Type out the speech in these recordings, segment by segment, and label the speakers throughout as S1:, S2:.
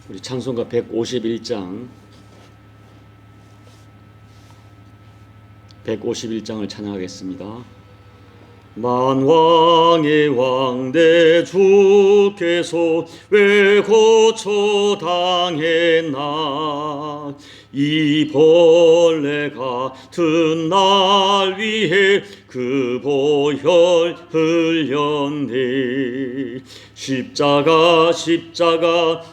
S1: 우리 찬송가 151장을 찬양하겠습니다. 만왕의 왕 내 주께서 왜 고쳐 당했나. 이 벌레 같은 날 위해 그 보혈 흘렸네. 십자가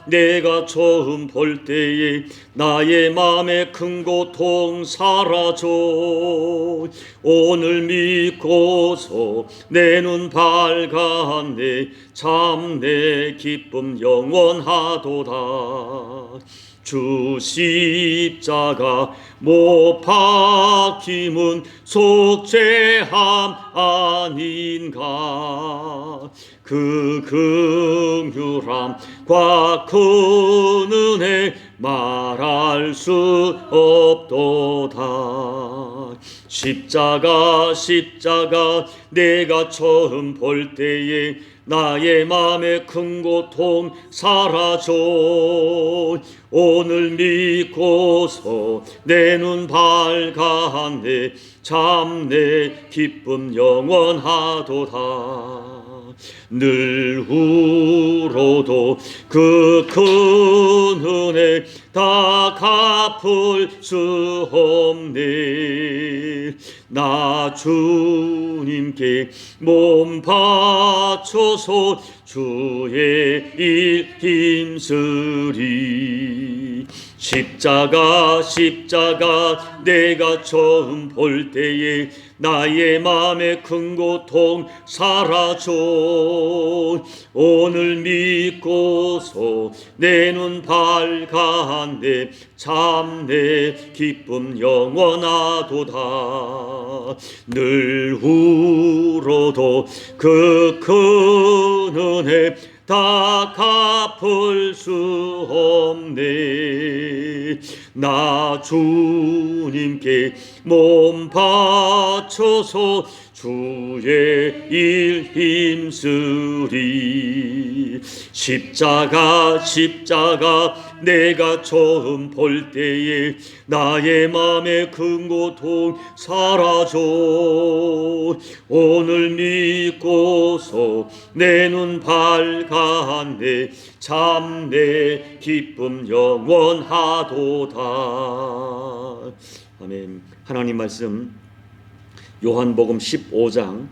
S1: 내가 처음 볼 때에 나의 맘에 큰 고통 사라져. 오늘 믿고서 내 눈 밝았네. 참 내 기쁨 영원하도다. 주 십자가 못 박힘은 속죄함 아닌가. 그 긍휼함과 큰 은혜 말할 수 없도다. 십자가 내가 처음 볼 때에 나의 맘에 큰 고통 사라져. 오늘 믿고서 내 눈 밝았네. 참 내 기쁨 영원하도다. 늘 울어도 그 큰 은혜 다 갚을 수 없네. 나 주님께 몸 바쳐서 주의 일 힘쓰리. 십자가 내가 처음 볼 때에 나의 맘에 큰 고통 사라져. 오늘 믿고서 내 눈 밝았네. 참 내 기쁨 영원하도다. 늘 울어도 그 큰 은혜 다 갚을 수 없네. 나 주님께 몸 바쳐서 주의 일 힘쓰리. 십자가 내가 처음 볼 때에 나의 맘에 큰 고통 사라져. 오늘 믿고서 내 눈 밝았네. 참 내 기쁨 영원하도다. 아멘. 하나님 말씀 요한복음 15장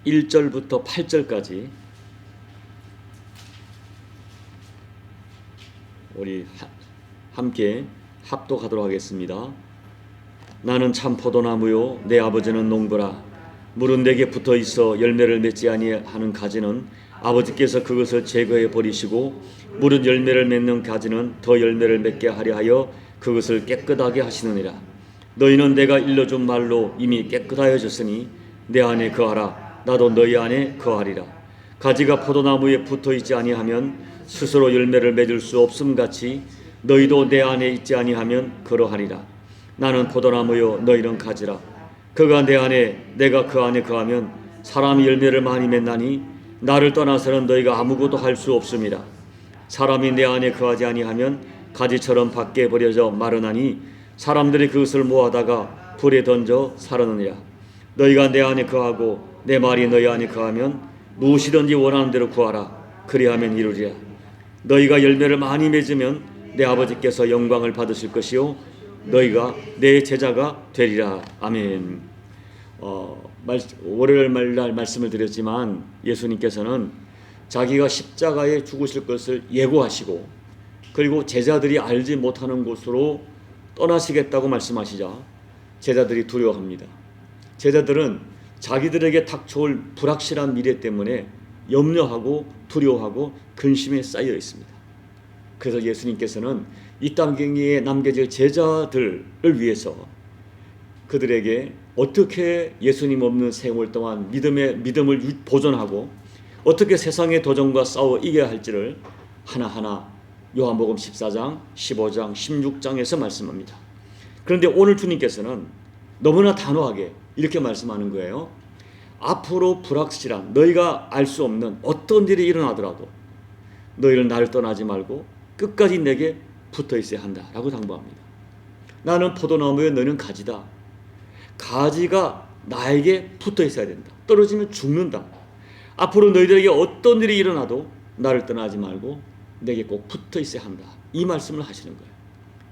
S1: 1절부터 8절까지 우리 함께 합독하도록 하겠습니다. 나는 참 포도나무요 내 아버지는 농부라. 물은 내게 붙어 있어 열매를 맺지 아니하는 가지는 아버지께서 그것을 제거해 버리시고, 물은 열매를 맺는 가지는 더 열매를 맺게 하려 하여 그것을 깨끗하게 하시느니라. 너희는 내가 일러준 말로 이미 깨끗하여졌으니 내 안에 거하라. 나도 너희 안에 거하리라. 가지가 포도나무에 붙어 있지 아니하면 스스로 열매를 맺을 수 없음같이 너희도 내 안에 있지 아니하면 그러하리라. 나는 포도나무요 너희는 가지라. 그가 내 안에 내가 그 안에 거하면 사람이 열매를 많이 맺나니 나를 떠나서는 너희가 아무것도 할 수 없습니다. 사람이 내 안에 거하지 아니하면 가지처럼 밖에 버려져 마르나니 사람들이 그것을 모아다가 불에 던져 사르느니라. 너희가 내 안에 거하고 내 말이 너희 안에 거하면 무엇이든지 원하는 대로 구하라. 그리하면 이루리라. 너희가 열매를 많이 맺으면 내 아버지께서 영광을 받으실 것이요 너희가 내 제자가 되리라. 아멘. 월요일 날 말씀을 드렸지만 예수님께서는 자기가 십자가에 죽으실 것을 예고하시고, 그리고 제자들이 알지 못하는 곳으로 떠나시겠다고 말씀하시자 제자들이 두려워합니다. 제자들은 자기들에게 닥쳐올 불확실한 미래 때문에 염려하고 두려워하고 근심에 쌓여 있습니다. 그래서 예수님께서는 이 땅에 남겨질 제자들을 위해서 그들에게 어떻게 예수님 없는 생활 동안 믿음을 보존하고 어떻게 세상의 도전과 싸워 이겨야 할지를 하나하나 요한복음 14장, 15장, 16장에서 말씀합니다. 그런데 오늘 주님께서는 너무나 단호하게 이렇게 말씀하는 거예요. 앞으로 불확실한, 너희가 알 수 없는 어떤 일이 일어나더라도 너희는 나를 떠나지 말고 끝까지 내게 붙어 있어야 한다라고 당부합니다. 나는 포도나무에 너희는 가지다. 가지가 나에게 붙어 있어야 된다. 떨어지면 죽는다. 앞으로 너희들에게 어떤 일이 일어나도 나를 떠나지 말고 내게 꼭 붙어 있어야 한다. 이 말씀을 하시는 거예요.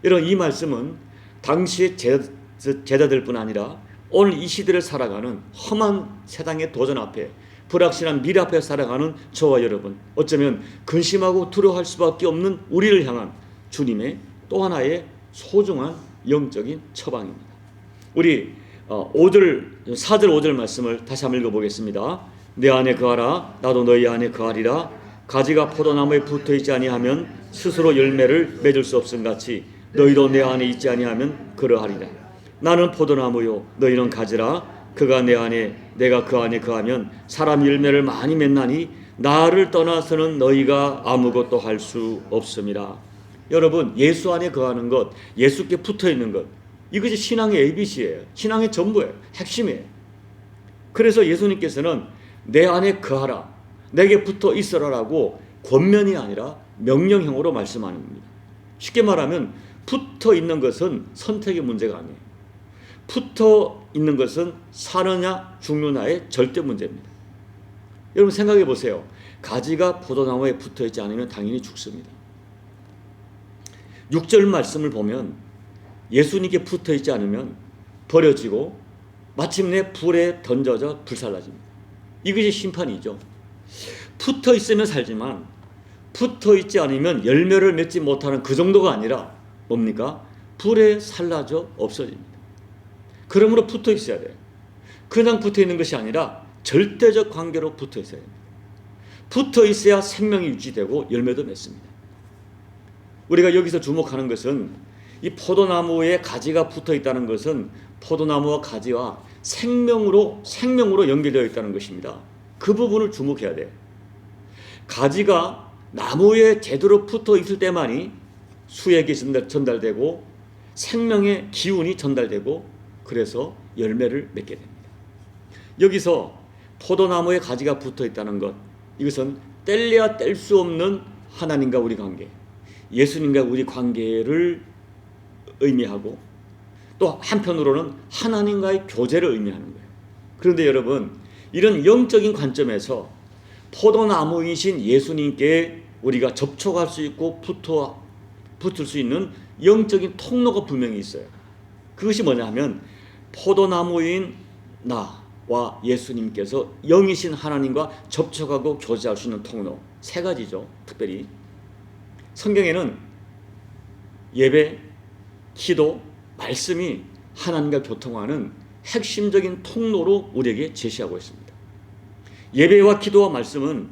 S1: 여러분, 이 말씀은 당시의 제자들뿐 아니라 오늘 이 시대를 살아가는 험한 세상의 도전 앞에, 불확실한 미래 앞에 살아가는 저와 여러분, 어쩌면 근심하고 두려워할 수밖에 없는 우리를 향한 주님의 또 하나의 소중한 영적인 처방입니다. 우리 4절 5절 말씀을 다시 한번 읽어보겠습니다. 내 안에 거하라, 나도 너희 안에 거하리라. 가지가 포도나무에 붙어있지 아니하면 스스로 열매를 맺을 수 없음같이 너희도 내 안에 있지 아니하면 그러하리라. 나는 포도나무요 너희는 가지라. 그가 내 안에 내가 그 안에 거하면 사람 열매를 많이 맺나니 나를 떠나서는 너희가 아무것도 할 수 없음이라. 여러분, 예수 안에 거하는 것, 예수께 붙어있는 것, 이것이 신앙의 ABC예요. 신앙의 전부예요. 핵심이에요. 그래서 예수님께서는 내 안에 거하라, 내게 붙어 있어라라고 권면이 아니라 명령형으로 말씀하는 겁니다. 쉽게 말하면 붙어 있는 것은 선택의 문제가 아니에요. 붙어 있는 것은 사느냐 죽느냐의 절대 문제입니다. 여러분 생각해 보세요. 가지가 포도나무에 붙어 있지 않으면 당연히 죽습니다. 6절 말씀을 보면 예수님께 붙어 있지 않으면 버려지고 마침내 불에 던져져 불살라집니다. 이것이 심판이죠. 붙어 있으면 살지만 붙어 있지 않으면 열매를 맺지 못하는 그 정도가 아니라 뭡니까? 불에 살라져 없어집니다. 그러므로 붙어 있어야 돼요. 그냥 붙어 있는 것이 아니라 절대적 관계로 붙어 있어야 됩니다. 붙어 있어야 생명이 유지되고 열매도 맺습니다. 우리가 여기서 주목하는 것은 이 포도나무에 가지가 붙어 있다는 것은 포도나무와 가지와 생명으로 연결되어 있다는 것입니다. 그 부분을 주목해야 돼요. 가지가 나무에 제대로 붙어 있을 때만이 수액이 전달되고 생명의 기운이 전달되고 그래서 열매를 맺게 됩니다. 여기서 포도나무에 가지가 붙어 있다는 것, 이것은 뗄래야 뗄 수 없는 하나님과 우리 관계, 예수님과 우리 관계를 의미하고 또 한편으로는 하나님과의 교제를 의미하는 거예요. 그런데 여러분, 이런 영적인 관점에서 포도나무이신 예수님께 우리가 접촉할 수 있고 붙을 수 있는 영적인 통로가 분명히 있어요. 그것이 뭐냐 하면 포도나무인 나와 예수님께서 영이신 하나님과 접촉하고 교제할 수 있는 통로 세 가지죠. 특별히 성경에는 예배, 기도, 말씀이 하나님과 교통하는 핵심적인 통로로 우리에게 제시하고 있습니다. 예배와 기도와 말씀은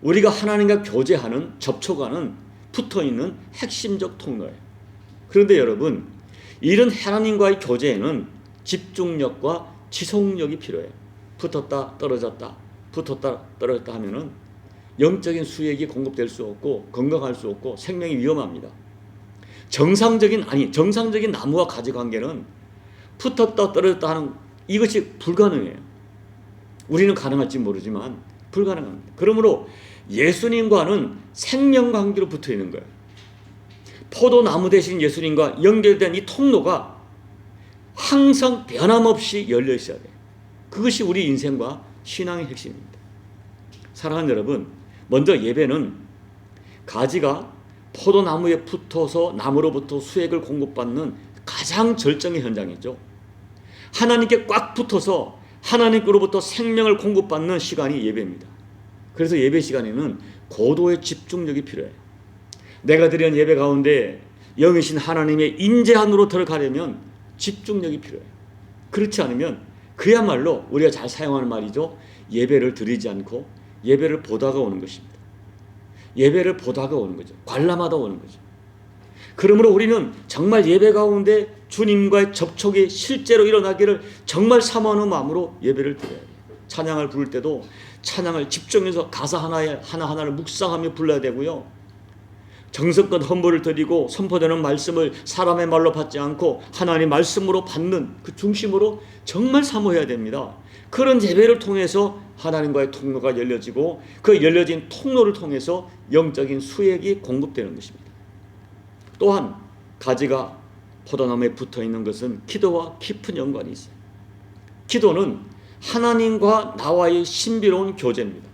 S1: 우리가 하나님과 교제하는, 접촉하는, 붙어있는 핵심적 통로예요. 그런데 여러분, 이런 하나님과의 교제에는 집중력과 지속력이 필요해요. 붙었다 떨어졌다 붙었다 떨어졌다 하면은 영적인 수액이 공급될 수 없고 건강할 수 없고 생명이 위험합니다. 정상적인 나무와 가지 관계는 붙었다 떨어졌다 하는 이것이 불가능해요. 우리는 가능할지 모르지만 불가능합니다. 그러므로 예수님과는 생명 관계로 붙어 있는 거예요. 포도나무 대신 예수님과 연결된 이 통로가 항상 변함없이 열려 있어야 돼요. 그것이 우리 인생과 신앙의 핵심입니다. 사랑하는 여러분, 먼저 예배는 가지가 포도나무에 붙어서 나무로부터 수액을 공급받는 가장 절정의 현장이죠. 하나님께 꽉 붙어서 하나님께로부터 생명을 공급받는 시간이 예배입니다. 그래서 예배 시간에는 고도의 집중력이 필요해요. 내가 드리는 예배 가운데 영이신 하나님의 인재 안으로 들어가려면 집중력이 필요해요. 그렇지 않으면 그야말로 우리가 잘 사용하는 말이죠. 예배를 드리지 않고 예배를 보다가 오는 것입니다. 예배를 보다가 오는 거죠. 관람하다 오는 거죠. 그러므로 우리는 정말 예배 가운데 주님과의 접촉이 실제로 일어나기를 정말 사모하는 마음으로 예배를 드려야 돼요. 찬양을 부를 때도 찬양을 집중해서 가사 하나하나를 묵상하며 불러야 되고요. 정성껏 헌물을 드리고 선포되는 말씀을 사람의 말로 받지 않고 하나님의 말씀으로 받는 그 중심으로 정말 사모해야 됩니다. 그런 예배를 통해서 하나님과의 통로가 열려지고 그 열려진 통로를 통해서 영적인 수액이 공급되는 것입니다. 또한 가지가 포도나무에 붙어있는 것은 기도와 깊은 연관이 있어요. 기도는 하나님과 나와의 신비로운 교제입니다.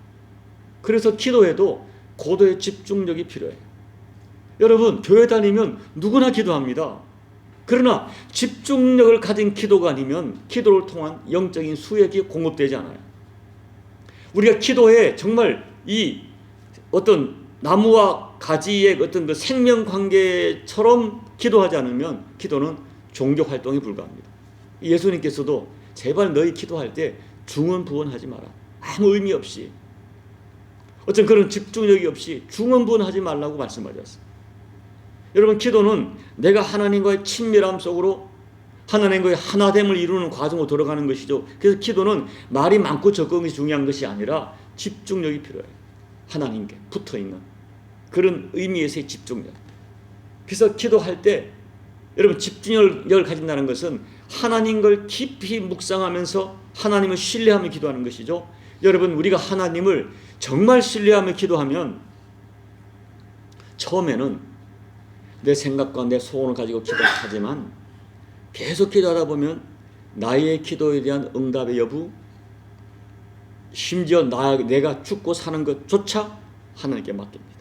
S1: 그래서 기도에도 고도의 집중력이 필요해요. 여러분, 교회 다니면 누구나 기도합니다. 그러나 집중력을 가진 기도가 아니면 기도를 통한 영적인 수액이 공급되지 않아요. 우리가 기도에 정말 이 어떤 나무와 가지의 어떤 그 생명 관계처럼 기도하지 않으면 기도는 종교 활동에 불과합니다. 예수님께서도 제발 너희 기도할 때 중언부언하지 마라. 아무 의미 없이, 어떤 그런 집중력이 없이 중언부언하지 말라고 말씀하셨어요. 여러분, 기도는 내가 하나님과의 친밀함 속으로 하나님과의 하나됨을 이루는 과정으로 들어가는 것이죠. 그래서 기도는 말이 많고 적은 것이 중요한 것이 아니라 집중력이 필요해요. 하나님께 붙어있는 그런 의미에서의 집중력. 그래서 기도할 때 여러분, 집중력을 가진다는 것은 하나님을 깊이 묵상하면서 하나님을 신뢰하며 기도하는 것이죠. 여러분, 우리가 하나님을 정말 신뢰하며 기도하면 처음에는 내 생각과 내 소원을 가지고 기도하지만 계속 기도하다 보면 나의 기도에 대한 응답의 여부, 심지어 내가 죽고 사는 것조차 하나님께 맡깁니다.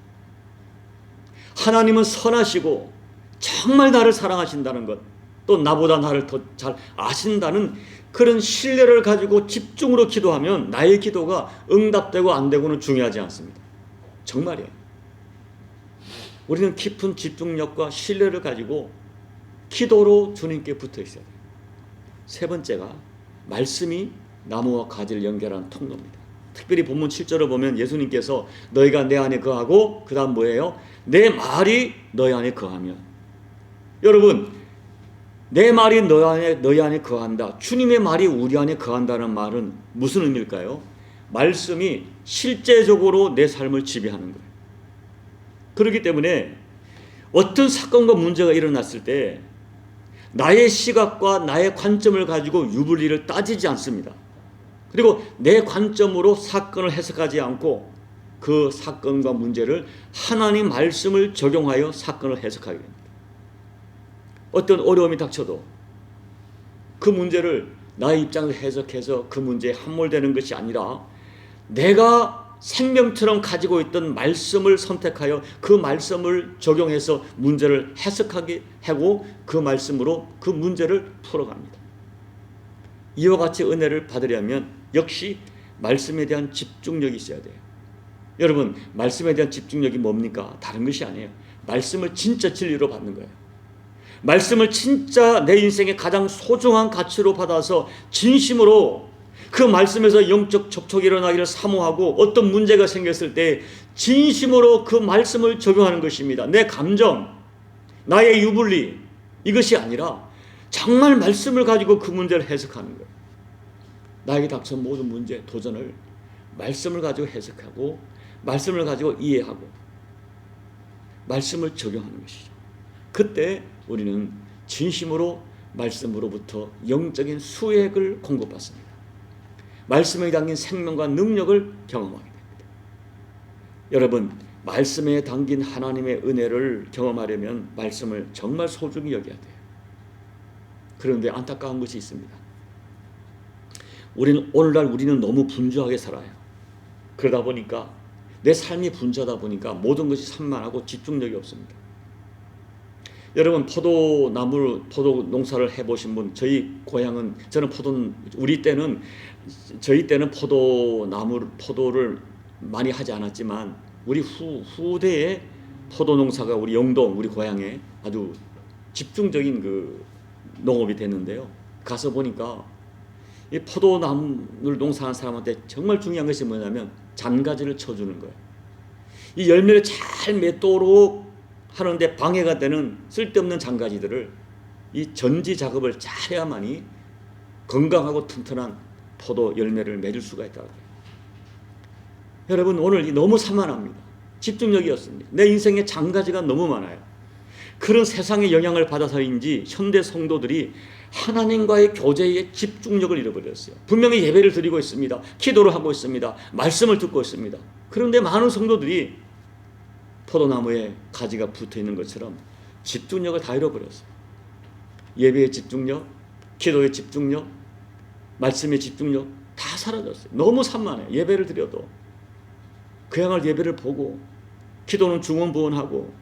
S1: 하나님은 선하시고 정말 나를 사랑하신다는 것, 또 나보다 나를 더 잘 아신다는 그런 신뢰를 가지고 집중으로 기도하면 나의 기도가 응답되고 안 되고는 중요하지 않습니다. 정말이에요. 우리는 깊은 집중력과 신뢰를 가지고 기도로 주님께 붙어 있어야 돼요. 세 번째가 말씀이 나무와 가지를 연결하는 통로입니다. 특별히 본문 7절을 보면 예수님께서 너희가 내 안에 거하고 그 다음 뭐예요? 내 말이 너희 안에 거하면. 여러분, 내 말이 너희 안에 거한다. 주님의 말이 우리 안에 거한다는 말은 무슨 의미일까요? 말씀이 실제적으로 내 삶을 지배하는 거예요. 그렇기 때문에 어떤 사건과 문제가 일어났을 때 나의 시각과 나의 관점을 가지고 유불리를 따지지 않습니다. 그리고 내 관점으로 사건을 해석하지 않고 그 사건과 문제를 하나님 말씀을 적용하여 사건을 해석하게 됩니다. 어떤 어려움이 닥쳐도 그 문제를 나의 입장을 해석해서 그 문제에 함몰되는 것이 아니라 내가 생명처럼 가지고 있던 말씀을 선택하여 그 말씀을 적용해서 문제를 해석하게 하고 그 말씀으로 그 문제를 풀어갑니다. 이와 같이 은혜를 받으려면 역시 말씀에 대한 집중력이 있어야 돼요. 여러분, 말씀에 대한 집중력이 뭡니까? 다른 것이 아니에요. 말씀을 진짜 진리로 받는 거예요. 말씀을 진짜 내 인생의 가장 소중한 가치로 받아서 진심으로 그 말씀에서 영적 접촉이 일어나기를 사모하고 어떤 문제가 생겼을 때 진심으로 그 말씀을 적용하는 것입니다. 내 감정, 나의 유불리, 이것이 아니라 정말 말씀을 가지고 그 문제를 해석하는 거예요. 나에게 닥친 모든 문제, 도전을 말씀을 가지고 해석하고 말씀을 가지고 이해하고 말씀을 적용하는 것이죠. 그때 우리는 진심으로 말씀으로부터 영적인 수액을 공급받습니다. 말씀에 담긴 생명과 능력을 경험하게 됩니다. 여러분, 말씀에 담긴 하나님의 은혜를 경험하려면 말씀을 정말 소중히 여겨야 돼요. 그런데 안타까운 것이 있습니다. 오늘날 우리는 너무 분주하게 살아요. 그러다 보니까 내 삶이 분주하다 보니까 모든 것이 산만하고 집중력이 없습니다. 여러분, 포도 농사를 해보신 분, 저희 고향은, 저희 때는 포도를 많이 하지 않았지만 우리 후대에 포도 농사가 우리 영동, 우리 고향에 아주 집중적인 그 농업이 됐는데요. 가서 보니까 이 포도나무를 농사하는 사람한테 정말 중요한 것이 뭐냐면 잔가지를 쳐주는 거예요. 이 열매를 잘 맺도록 하는데 방해가 되는 쓸데없는 잔가지들을 이 전지 작업을 잘해야만이 건강하고 튼튼한 포도 열매를 맺을 수가 있다고 해요. 여러분, 오늘 너무 산만합니다. 집중력이 없습니다. 내 인생에 잔가지가 너무 많아요. 그런 세상의 영향을 받아서인지 현대 성도들이 하나님과의 교제에 집중력을 잃어버렸어요. 분명히 예배를 드리고 있습니다. 기도를 하고 있습니다. 말씀을 듣고 있습니다. 그런데 많은 성도들이 포도나무에 가지가 붙어있는 것처럼 집중력을 다 잃어버렸어요. 예배의 집중력, 기도의 집중력, 말씀의 집중력 다 사라졌어요. 너무 산만해. 예배를 드려도 그야말로 예배를 보고, 기도는 중언부언하고,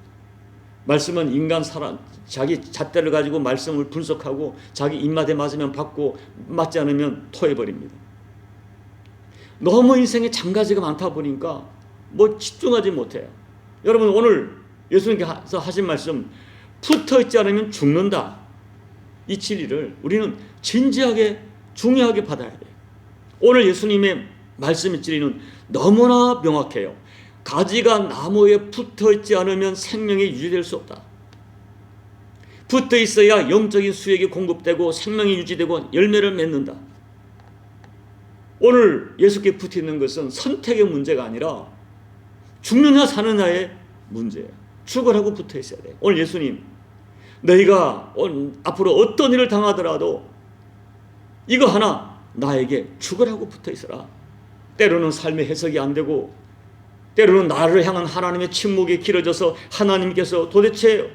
S1: 말씀은 인간 사람 자기 잣대를 가지고 말씀을 분석하고 자기 입맛에 맞으면 받고 맞지 않으면 토해버립니다. 너무 인생에 장가지가 많다 보니까 뭐 집중하지 못해요. 여러분, 오늘 예수님께서 하신 말씀, 붙어있지 않으면 죽는다, 이 진리를 우리는 진지하게 중요하게 받아야 돼요. 오늘 예수님의 말씀의 진리는 너무나 명확해요. 가지가 나무에 붙어있지 않으면 생명이 유지될 수 없다. 붙어있어야 영적인 수액이 공급되고 생명이 유지되고 열매를 맺는다. 오늘 예수께 붙어있는 것은 선택의 문제가 아니라 죽느냐 사느냐의 문제예요. 죽으라고 붙어있어야 돼요. 오늘 예수님, 너희가 앞으로 어떤 일을 당하더라도 이거 하나, 나에게 죽으라고 붙어있어라. 때로는 삶의 해석이 안 되고, 때로는 나를 향한 하나님의 침묵이 길어져서 하나님께서 도대체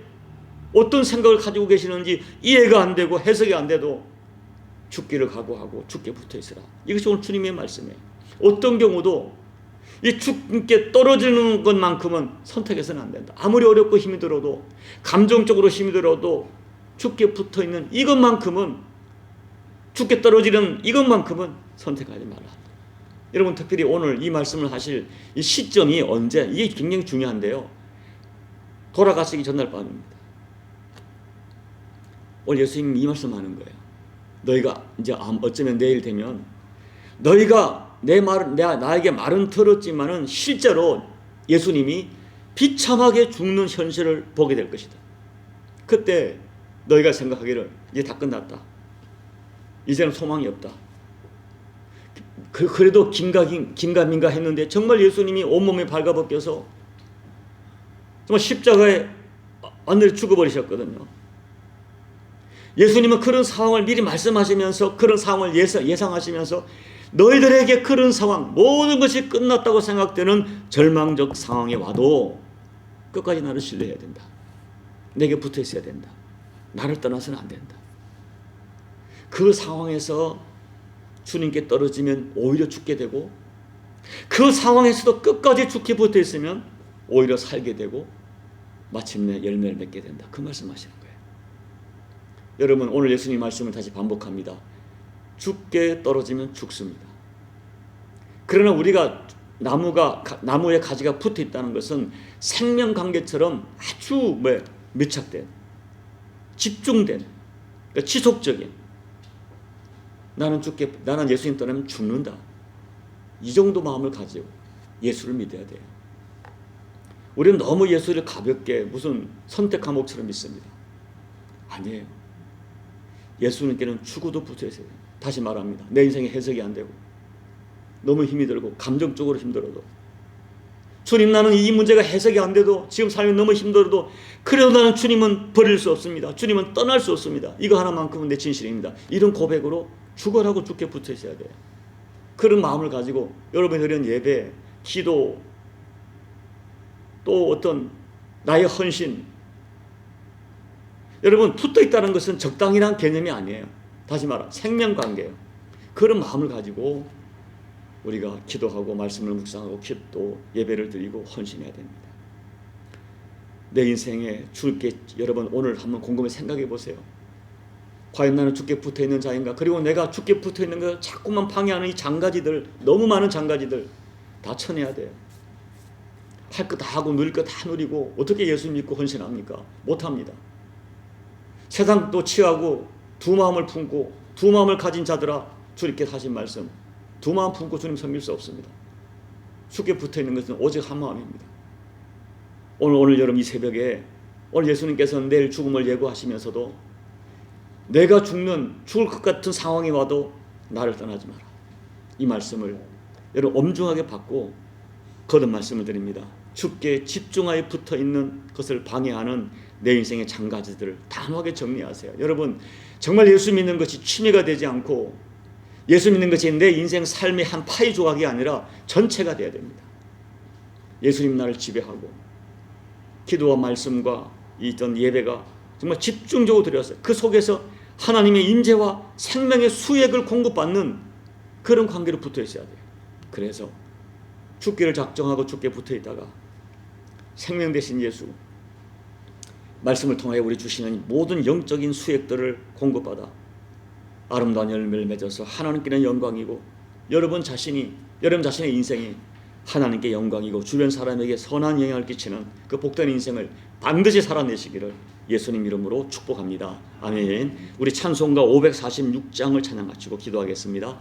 S1: 어떤 생각을 가지고 계시는지 이해가 안 되고 해석이 안 돼도 죽기를 각오하고 죽게 붙어있으라. 이것이 오늘 주님의 말씀이에요. 어떤 경우도 이 죽게 떨어지는 것만큼은 선택해서는 안 된다. 아무리 어렵고 힘이 들어도, 감정적으로 힘이 들어도 죽게 붙어있는 이것만큼은, 죽게 떨어지는 이것만큼은 선택하지 말라. 여러분, 특별히 오늘 이 말씀을 하실 이 시점이 언제, 이게 굉장히 중요한데요. 돌아가시기 전날 밤입니다. 오늘 예수님이 이 말씀하는 거예요. 너희가 이제 어쩌면 내일 되면 너희가 나에게 말은 들었지만은 실제로 예수님이 비참하게 죽는 현실을 보게 될 것이다. 그때 너희가 생각하기를 이제 다 끝났다, 이제는 소망이 없다. 그래도 긴가민가 했는데 정말 예수님이 온몸에 발가벗겨서 정말 십자가에 완전히 죽어버리셨거든요. 예수님은 그런 상황을 미리 말씀하시면서, 그런 상황을 예상하시면서 너희들에게 그런 상황, 모든 것이 끝났다고 생각되는 절망적 상황에 와도 끝까지 나를 신뢰해야 된다. 내게 붙어 있어야 된다. 나를 떠나서는 안 된다. 그 상황에서 주님께 떨어지면 오히려 죽게 되고, 그 상황에서도 끝까지 죽게 붙어 있으면 오히려 살게 되고 마침내 열매를 맺게 된다. 그 말씀하시는 거예요. 여러분, 오늘 예수님 말씀을 다시 반복합니다. 죽게 떨어지면 죽습니다. 그러나 우리가 나무에 가지가 붙어 있다는 것은 생명관계처럼 아주 밀착된, 집중된, 그러니까 지속적인, 나는 예수님 떠나면 죽는다, 이 정도 마음을 가지고 예수를 믿어야 돼요. 우리는 너무 예수를 가볍게 무슨 선택 과목처럼 믿습니다. 아니에요. 예수님께는 죽어도 붙어 있어야 돼요. 다시 말합니다. 내 인생에 해석이 안 되고 너무 힘이 들고 감정적으로 힘들어도, 주님, 나는 이 문제가 해석이 안 돼도, 지금 삶이 너무 힘들어도 그래도 나는 주님은 버릴 수 없습니다. 주님은 떠날 수 없습니다. 이거 하나만큼은 내 진실입니다. 이런 고백으로 죽어라고 죽게 붙어 있어야 돼요. 그런 마음을 가지고 여러분이 드리는 예배, 기도, 또 어떤 나의 헌신, 여러분, 붙어 있다는 것은 적당이란 개념이 아니에요. 다시 말하 생명관계예요. 그런 마음을 가지고 우리가 기도하고 말씀을 묵상하고 또 예배를 드리고 헌신해야 됩니다. 내 인생에 줄게, 여러분 오늘 한번 곰곰이 생각해 보세요. 과연 나는 죽게 붙어있는 자인가? 그리고 내가 죽게 붙어있는 걸 자꾸만 방해하는 이 장가지들, 너무 많은 장가지들 다 쳐내야 돼요. 할 거 다 하고 누릴 거 다 누리고 어떻게 예수 믿고 헌신합니까? 못합니다. 세상도 취하고 두 마음을 품고, 두 마음을 가진 자들아, 주님께 하신 말씀, 두 마음 품고 주님 섬길 수 없습니다. 죽게 붙어있는 것은 오직 한 마음입니다. 오늘 여러분 이 새벽에, 오늘 예수님께서는 내일 죽음을 예고하시면서도 내가 죽을 것 같은 상황이 와도 나를 떠나지 마라, 이 말씀을 여러분 엄중하게 받고 거듭 말씀을 드립니다. 죽게 집중하여 붙어있는 것을 방해하는 내 인생의 장가지들을 단호하게 정리하세요. 여러분, 정말 예수 믿는 것이 취미가 되지 않고 예수 믿는 것이 내 인생 삶의 한 파이 조각이 아니라 전체가 되어야 됩니다. 예수님 나를 지배하고 기도와 말씀과 있던 예배가 정말 집중적으로 드렸어요. 그 속에서 하나님의 인재와 생명의 수액을 공급받는 그런 관계로 붙어 있어야 돼요. 그래서 죽기를 작정하고 죽게 붙어 있다가 생명 되신 예수 말씀을 통하여 우리 주시는 모든 영적인 수액들을 공급받아 아름다운 열매를 맺어서 하나님께는 영광이고 여러분 자신의 인생이 하나님께 영광이고 주변 사람에게 선한 영향을 끼치는 그 복된 인생을 반드시 살아내시기를 예수님 이름으로 축복합니다. 아멘. 우리 찬송가 546장을 찬양 마치고 기도하겠습니다.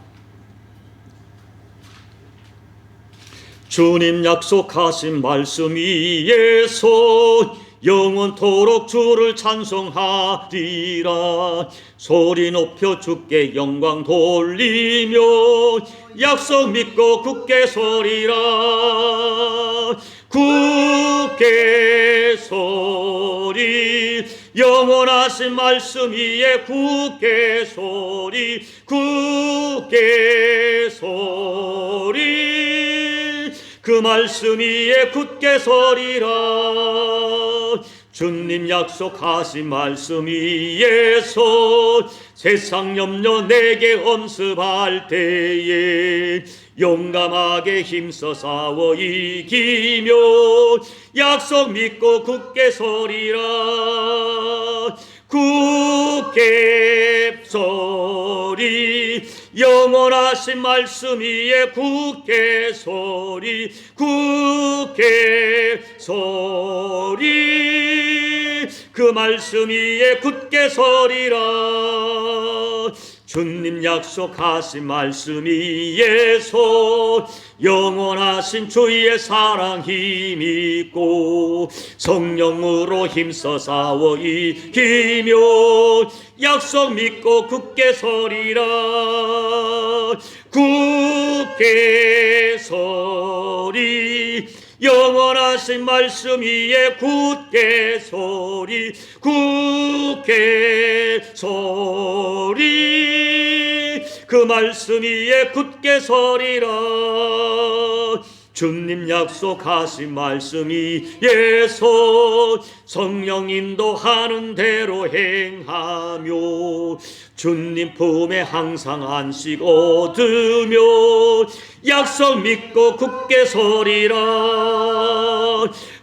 S1: 주님 약속하신 말씀 위에서 영원토록 주를 찬송하리라. 소리 높여 주께 영광 돌리며 약속 믿고 굳게 서리라. 굳게 서리 영원하신 말씀 위에 굳게 서리 굳게 서리 그 말씀 위에 굳게 서리라. 주님 약속하신 말씀 위에서 세상 염려 내게 엄습할 때에 용감하게 힘써 싸워 이기며 약속 믿고 굳게 서리라. 굳게 서리 영원하신 말씀 위에 굳게 서리 굳게 서리 그 말씀 위에 굳게 서리라. 주님 약속하신 말씀 위에서 영원하신 주의 사랑 힘있고 성령으로 힘써 싸워 이기며 약속 믿고 굳게 서리라. 굳게 서리 영원하신 말씀 위에 굳게 서리 굳게 서리 그 말씀 위에 굳게 서리라. 주님 약속하신 말씀 위에서 성령 인도하는 대로 행하며 주님 품에 항상 안식 얻으며 약속 믿고 굳게 서리라.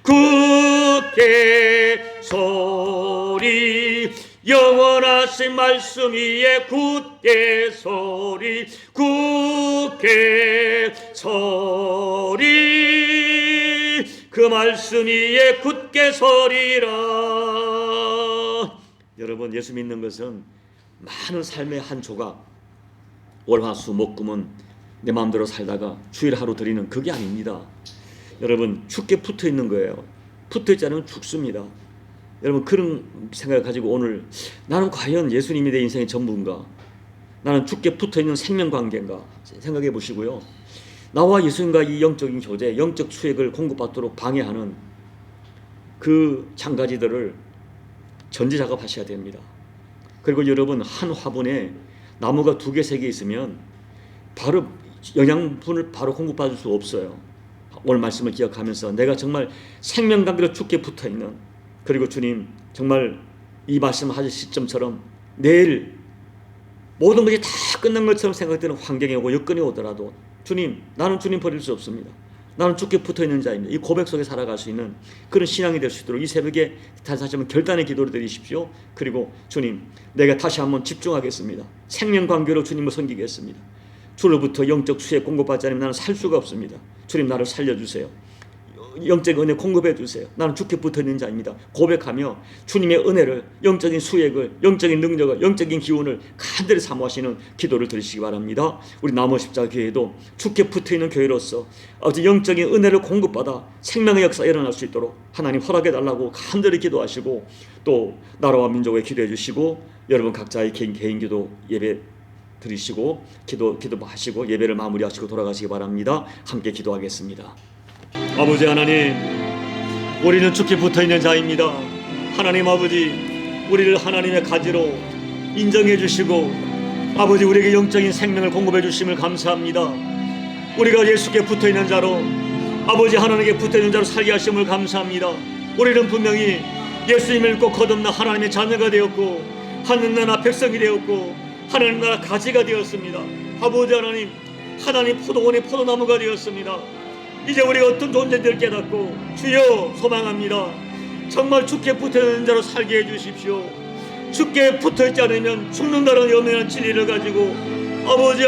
S1: 굳게 서리 영원하신 말씀 위에 굳게 서리 굳게 서리 그 말씀 위에 굳게 서리라. 여러분, 예수 믿는 것은 많은 삶의 한 조각 월화수목금은 내 마음대로 살다가 주일 하루 드리는 그게 아닙니다. 여러분, 죽게 붙어 있는 거예요. 붙어 있지 않으면 죽습니다. 여러분, 그런 생각을 가지고 오늘 나는 과연 예수님이 내 인생의 전부인가? 나는 죽게 붙어있는 생명관계인가? 생각해 보시고요. 나와 예수님과 이 영적인 교제, 영적 수액을 공급받도록 방해하는 그 장가지들을 전지작업 하셔야 됩니다. 그리고 여러분, 한 화분에 나무가 2개, 3개 있으면 바로 영양분을 바로 공급받을 수 없어요. 오늘 말씀을 기억하면서 내가 정말 생명관계로 죽게 붙어있는, 그리고 주님 정말 이 말씀하실 시점처럼 내일 모든 것이 다 끝난 것처럼 생각되는 환경이 오고 여건이 오더라도 주님, 나는 주님 버릴 수 없습니다. 나는 죽게 붙어있는 자입니다. 이 고백 속에 살아갈 수 있는 그런 신앙이 될 수 있도록 이 새벽에 다시 한번 결단의 기도를 드리십시오. 그리고 주님, 내가 다시 한번 집중하겠습니다. 생명관계로 주님을 섬기겠습니다. 주로부터 영적 수혜 공급받지 않으면 나는 살 수가 없습니다. 주님, 나를 살려주세요. 영적 은혜 공급해 주세요. 나는 죽게 붙어있는 자입니다. 고백하며 주님의 은혜를, 영적인 수액을, 영적인 능력을, 영적인 기운을 간절히 사모하시는 기도를 드리시기 바랍니다. 우리 남원십자가 교회도 죽게 붙어있는 교회로서 아버지 영적인 은혜를 공급받아 생명의 역사가 일어날 수 있도록 하나님 허락해 달라고 간절히 기도하시고, 또 나라와 민족에 기도해 주시고, 여러분 각자의 개인 기도 예배 드리시고 기도하시고 예배를 마무리하시고 돌아가시기 바랍니다. 함께 기도하겠습니다. 아버지 하나님, 우리는 죽게 붙어있는 자입니다. 하나님 아버지, 우리를 하나님의 가지로 인정해 주시고 아버지 우리에게 영적인 생명을 공급해 주심을 감사합니다. 우리가 예수께 붙어있는 자로 아버지 하나님께 붙어있는 자로 살게 하심을 감사합니다. 우리는 분명히 예수님을 믿고 거듭나 하나님의 자녀가 되었고 하늘나라 백성이 되었고 하늘나라 가지가 되었습니다. 아버지 하나님, 하나님 포도원의 포도나무가 되었습니다. 이제 우리가 어떤 존재인지를 깨닫고 주여 소망합니다. 정말 주께 붙어있는 자로 살게 해주십시오. 주께 붙어있지 않으면 죽는다는 연명한 진리를 가지고 아버지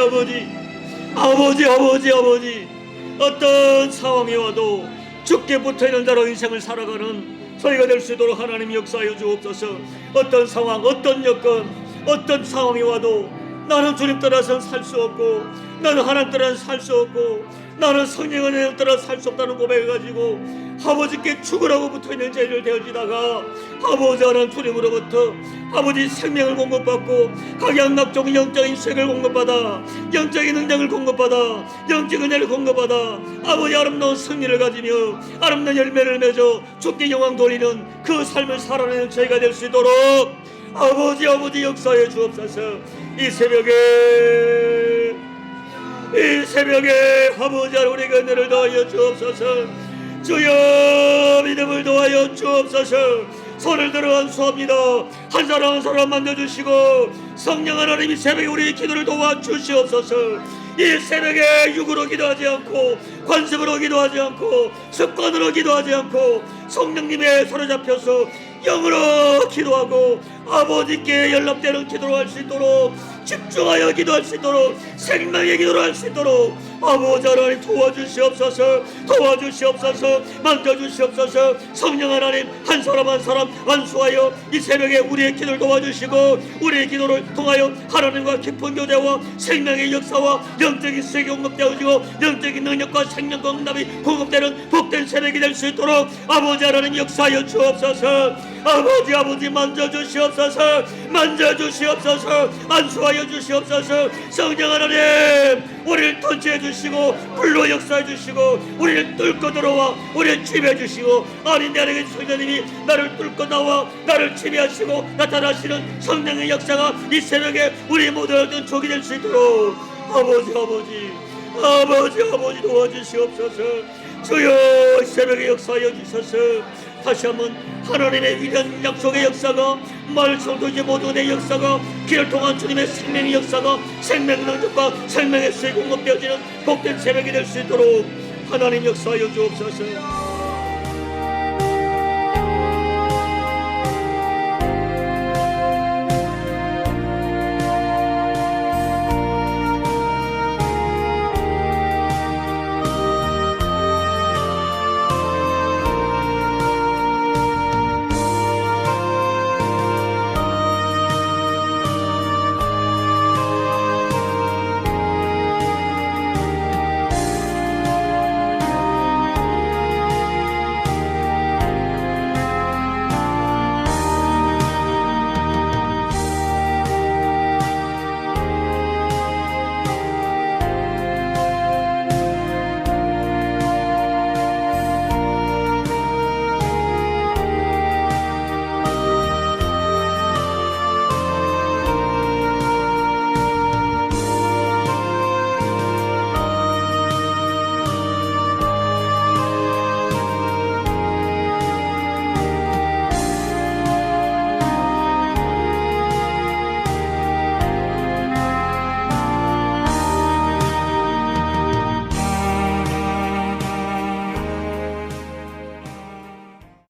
S1: 어떤 상황이 와도 주께 붙어있는 자로 인생을 살아가는 저희가 될 수 있도록 하나님 역사하여 주옵소서. 어떤 상황, 어떤 여건, 어떤 상황이 와도 나는 주님 따라서는 살 수 없고 나는 하나님 따라서는 살 수 없고 나는 성령의 은혜를 따라 살 수 없다는 고백을 가지고 아버지께 죽으라고 붙어있는 죄를 되어지다가 아버지 하나님 주님으로부터 아버지 생명을 공급받고 각양각종 영적인 수액을 공급받아 영적인 능력을 공급받아 영적인 은혜를 공급받아 아버지 아름다운 승리를 가지며 아름다운 열매를 맺어 주께 영광 돌리는 그 삶을 살아내는 저희가 될 수 있도록 아버지 역사해 주옵소서. 이 새벽에 아버지 우리에게 은혜를 더하여 주옵소서. 주여 믿음을 더하여 주옵소서. 손을 들어 간수합니다. 한 사람 한 사람 만져주시고 성령 하나님이 새벽에 우리의 기도를 도와주시옵소서. 이 새벽에 육으로 기도하지 않고 관습으로 기도하지 않고 습관으로 기도하지 않고 성령님의 사로잡혀서 영으로 기도하고 아버지께 연락되는 기도를 할 수 있도록 집중하여 기도할 수 있도록 생명의 기도를 할 수 있도록 아버지 하나님 도와주시옵소서. 만져주시옵소서. 성령 하나님 한 사람 한 사람 안수하여 이 새벽에 우리의 기도를 도와주시고 우리의 기도를 통하여 하나님과 깊은 교제와 생명의 역사와 영적인 수액이 공급되어지고 영적인 능력과 생명과 응답이 공급되는 복된 새벽이 될 수 있도록 아버지 하나님 역사하여 주옵소서. 아버지 만져주시옵소서. 안수하여 주시옵소서. 성령 하나님 우리를 통치해 주시고 불로 역사해 주시고 우리를 뚫고 들어와 우리를 지배해 주시고 아니 내 안에 성령님이 나를 뚫고 나와 나를 지배하시고 나타나시는 성령의 역사가 이 새벽에 우리 모두의 족이 될 수 있도록 아버지 도와주시옵소서. 주여 새벽에 역사하여 주셔서 다시 한번 하나님의 위대한 약속의 역사가 말씀도지 모든의 역사가 길을 통한 주님의 생명의 역사가 생명 능력과 생명의 수에 공급되어지는 복된 새벽이 될 수 있도록 하나님 역사하여 주옵소서.